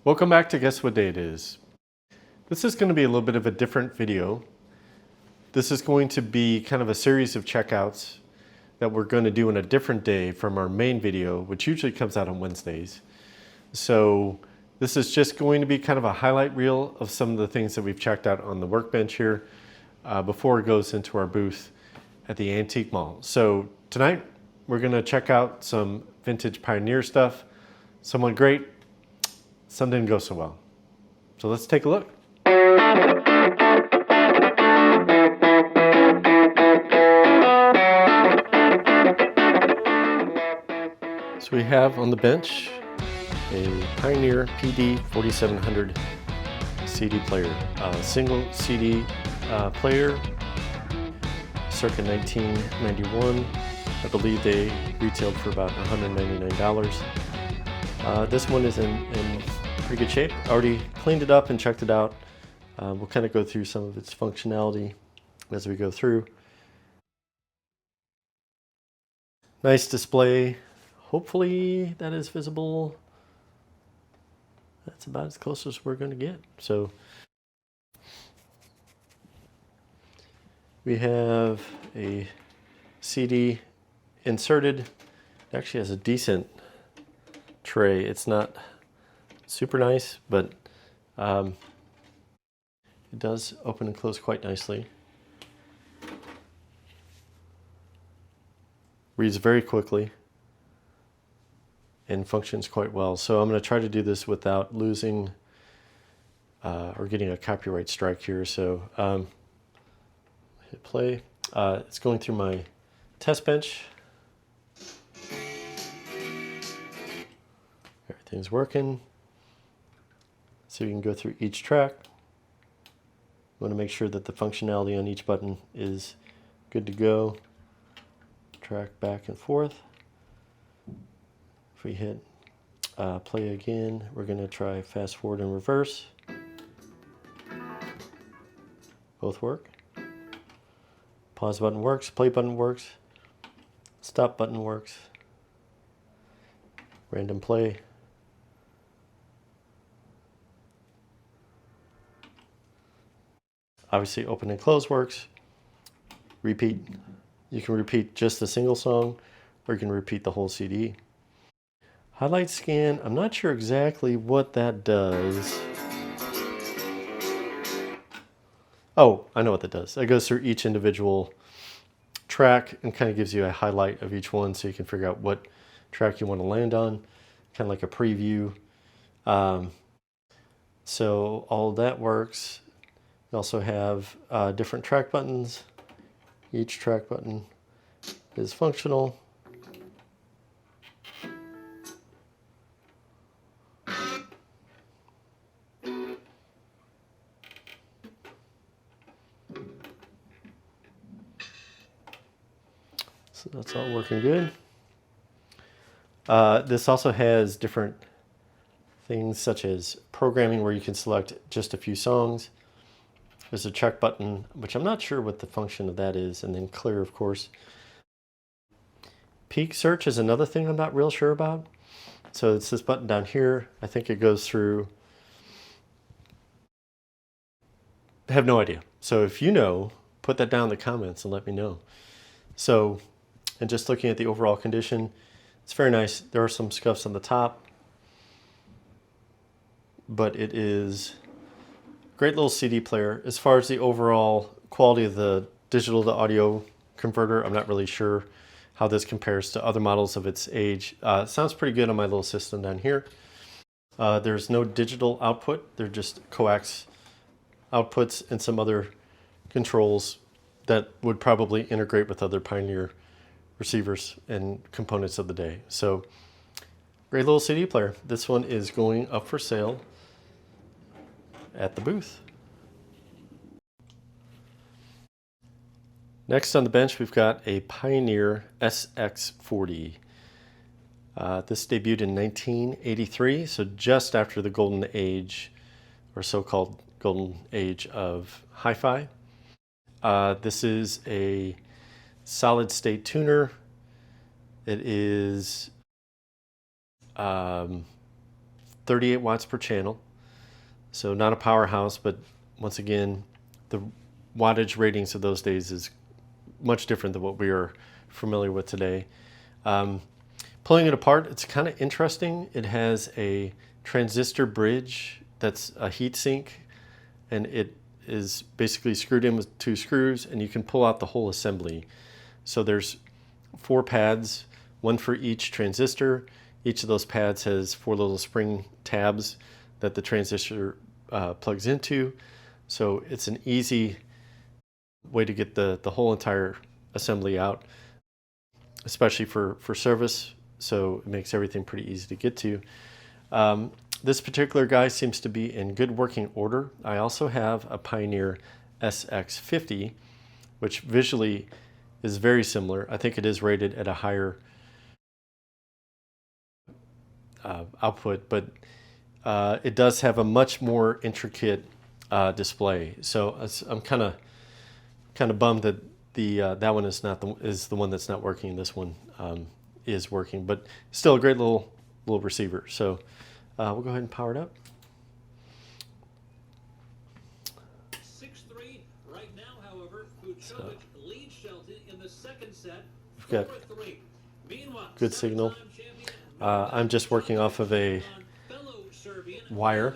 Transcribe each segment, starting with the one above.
Welcome back to Guess What Day It Is. This is going to be a little bit of a different video. This is going to be kind of a series of checkouts that we're going to do on a different day from our main video, which usually comes out on Wednesdays. So this is just going to be kind of a highlight reel of some of the things that we've checked out on the workbench here before it goes into our booth at the Antique Mall. So tonight we're going to check out some vintage Pioneer stuff. Some went great, some didn't go so well. So let's take a look. So we have on the bench a Pioneer PD 4700 CD player, a single CD player, circa 1991. I believe they retailed for about $199. This one is in pretty good shape. I already cleaned it up and checked it out. We'll kind of go through some of its functionality as we go through. Nice display. Hopefully that is visible. That's about as close as we're going to get. So we have a CD inserted. It actually has a decent tray. It's not super nice, but it does open and close quite nicely. Reads very quickly and functions quite well. So I'm going to try to do this without losing or getting a copyright strike here. So hit play. It's going through my test bench. Everything's working. So you can go through each track. You want to make sure that the functionality on each button is good to go. Track back and forth. If we hit play again, we're going to try fast forward and reverse. Both work. Pause button works, play button works, stop button works, random play. Obviously open and close works. Repeat. You can repeat just a single song or you can repeat the whole CD. Highlight scan, I'm not sure exactly what that does. Oh, I know what that does. It goes through each individual track and kind of gives you a highlight of each one so you can figure out what track you want to land on, kind of like a preview. So all of that works. You also have different track buttons. Each track button is functional. So that's all working good. This also has different things such as programming where you can select just a few songs. There's a check button, which I'm not sure what the function of that is, and then clear, of course. Peak search is another thing I'm not real sure about. So it's this button down here. I think it goes through. I have no idea. So if you know, put that down in the comments and let me know. So, and just looking at the overall condition, it's very nice. There are some scuffs on the top, but it is great little CD player. As far as the overall quality of the digital to audio converter, I'm not really sure how this compares to other models of its age. It sounds pretty good on my little system down here. There's no digital output. They're just coax outputs and some other controls that would probably integrate with other Pioneer receivers and components of the day. So great little CD player. This one is going up for sale at the booth. Next on the bench, we've got a Pioneer SX40. This debuted in 1983, so just after the golden age, or so-called golden age of hi-fi. This is a solid state tuner. It is 38 watts per channel. So not a powerhouse, but once again, the wattage ratings of those days is much different than what we are familiar with today. Pulling it apart, it's kind of interesting. It has a transistor bridge that's a heat sink, and it is basically screwed in with 2 screws, and you can pull out the whole assembly. So there's 4 pads, 1 for each transistor. Each of those pads has 4 little spring tabs that the transistor plugs into. So it's an easy way to get the whole entire assembly out, especially for service. So it makes everything pretty easy to get to. This particular guy seems to be in good working order. I also have a Pioneer SX50, which visually is very similar. I think it is rated at a higher output, but it does have a much more intricate display. So I'm kind of bummed that that one is the one that's not working. This one is working, but still a great little receiver. So we'll go ahead and power it up. 6-3 right now, however. Fucsovics leads Shelton in the second set. We've got good signal. I'm just working off of a wire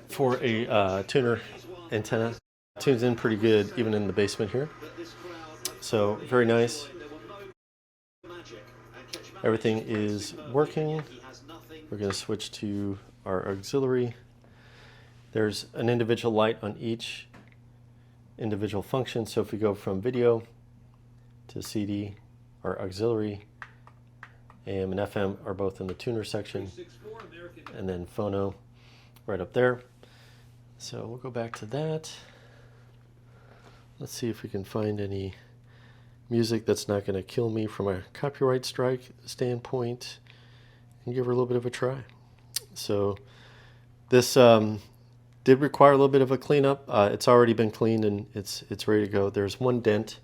for a tuner antenna. Tunes in pretty good even in the basement here. So very nice. Everything is working. We're going to switch to our auxiliary. There's an individual light on each individual function. So if we go from video to CD, our auxiliary, AM and FM are both in the tuner section, and then phono right up there. So we'll go back to that. Let's see if we can find any music that's not going to kill me from a copyright strike standpoint, and give her a little bit of a try. So this did require a little bit of a cleanup. It's already been cleaned and it's ready to go. There's one dent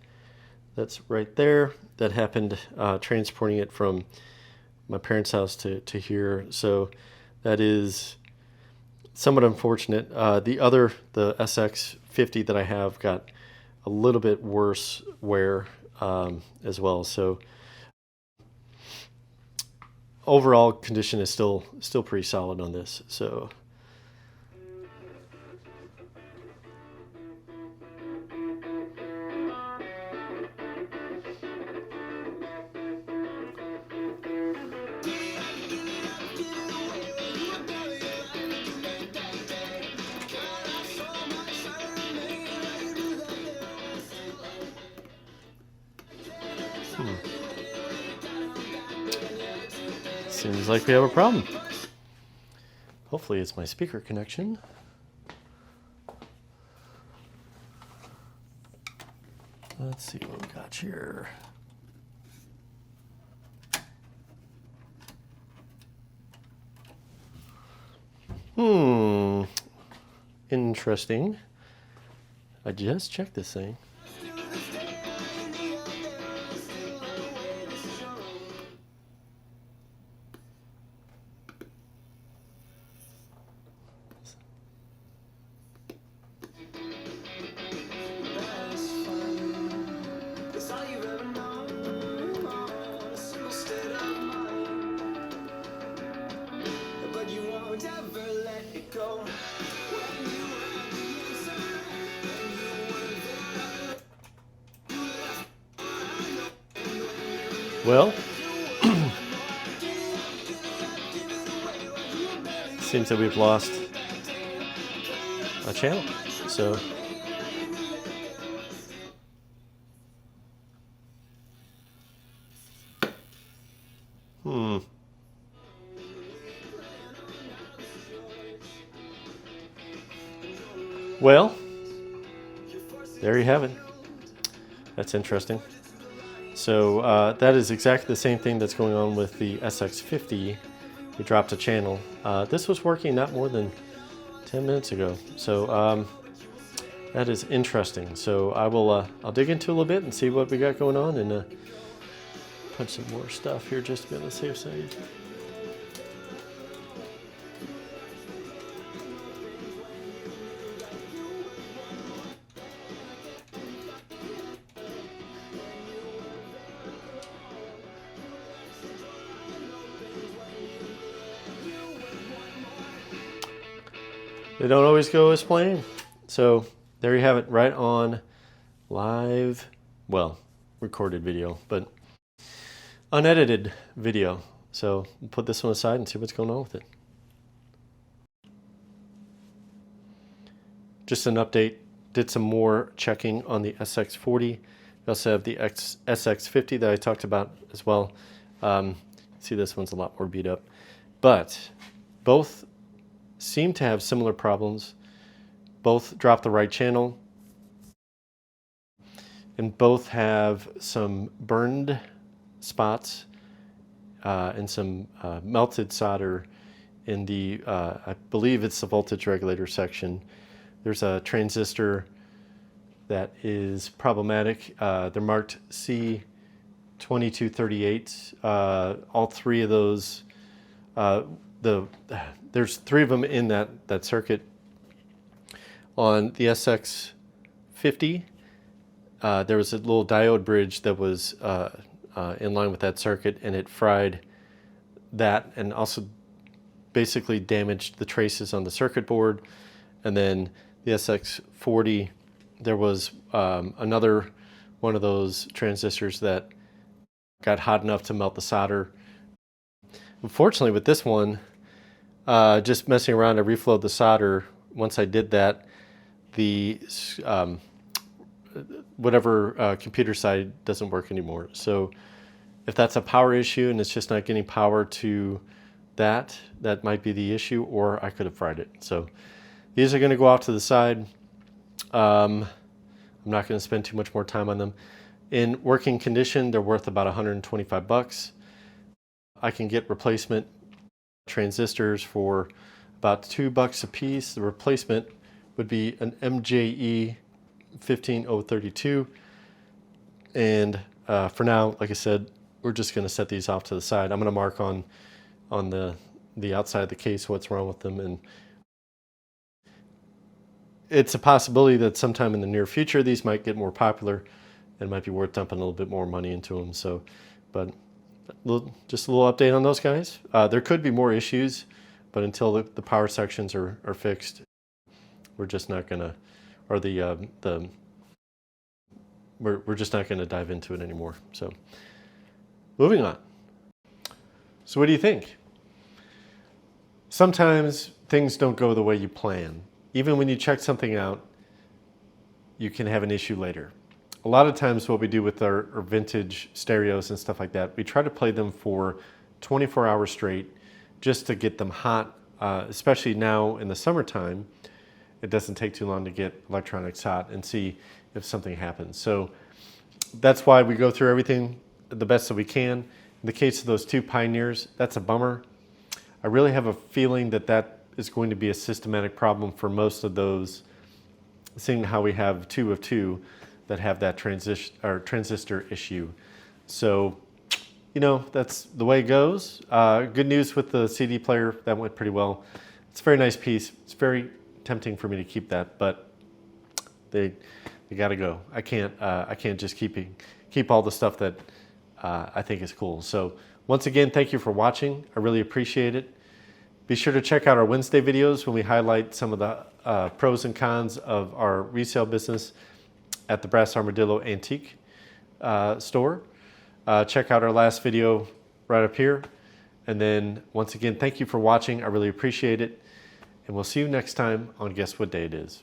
that's right there that happened transporting it from my parents' house to here. So that is somewhat unfortunate. The SX50 that I have got a little bit worse wear as well. So overall condition is still pretty solid on this. So seems like we have a problem. Hopefully it's my speaker connection. Let's see what we got here. Interesting. I just checked this thing. Well, seems that we've lost a channel. So well, there you have it. That's interesting. So that is exactly the same thing that's going on with the SX50. We dropped a channel. This was working not more than 10 minutes ago. So that is interesting. So I'll dig into a little bit and see what we got going on, and punch some more stuff here just to be on the safe side. They don't always go as planned. So there you have it, right on live, well, recorded video, but unedited video. So we'll put this one aside and see what's going on with it. Just an update, did some more checking on the SX40. We also have the SX50 that I talked about as well. See, this one's a lot more beat up, but both seem to have similar problems. Both drop the right channel, and both have some burned spots and some melted solder in the, I believe it's the voltage regulator section. There's a transistor that is problematic. They're marked C2238. All three of those, there's three of them in that circuit. On the SX50, there was a little diode bridge that was in line with that circuit, and it fried that and also basically damaged the traces on the circuit board. And then the SX40, there was another one of those transistors that got hot enough to melt the solder. Unfortunately, with this one, just messing around, I reflowed the solder. Once I did that, the whatever computer side doesn't work anymore. So if that's a power issue and it's just not getting power to that might be the issue, or I could have fried it. So these are going to go off to the side. I'm not going to spend too much more time on them. In working condition, they're worth about 125 bucks. I can get replacement transistors for about $2 a piece. The replacement would be an MJE 15032. And for now, like I said, we're just going to set these off to the side. I'm going to mark on the outside of the case what's wrong with them, and it's a possibility that sometime in the near future these might get more popular and might be worth dumping a little bit more money into them. So, but just a little update on those guys. There could be more issues, but until the power sections are fixed, we're just not gonna, or we're just not gonna dive into it anymore. So, moving on. So what do you think? Sometimes things don't go the way you plan. Even when you check something out, you can have an issue later. A lot of times what we do with our vintage stereos and stuff like that, we try to play them for 24 hours straight just to get them hot, especially now in the summertime. It doesn't take too long to get electronics hot and see if something happens. So that's why we go through everything the best that we can. In the case of those two Pioneers, that's a bummer. I really have a feeling that is going to be a systematic problem for most of those, seeing how we have two of two that have that transistor issue. So, you know, that's the way it goes. Good news with the CD player, that went pretty well. It's a very nice piece. It's very tempting for me to keep that, but they got to go. I can't just keep all the stuff that I think is cool. So once again, thank you for watching. I really appreciate it. Be sure to check out our Wednesday videos when we highlight some of the pros and cons of our resale business at the Brass Armadillo Antique store. Check out our last video right up here. And then once again, thank you for watching. I really appreciate it. And we'll see you next time on Guess What Day It Is.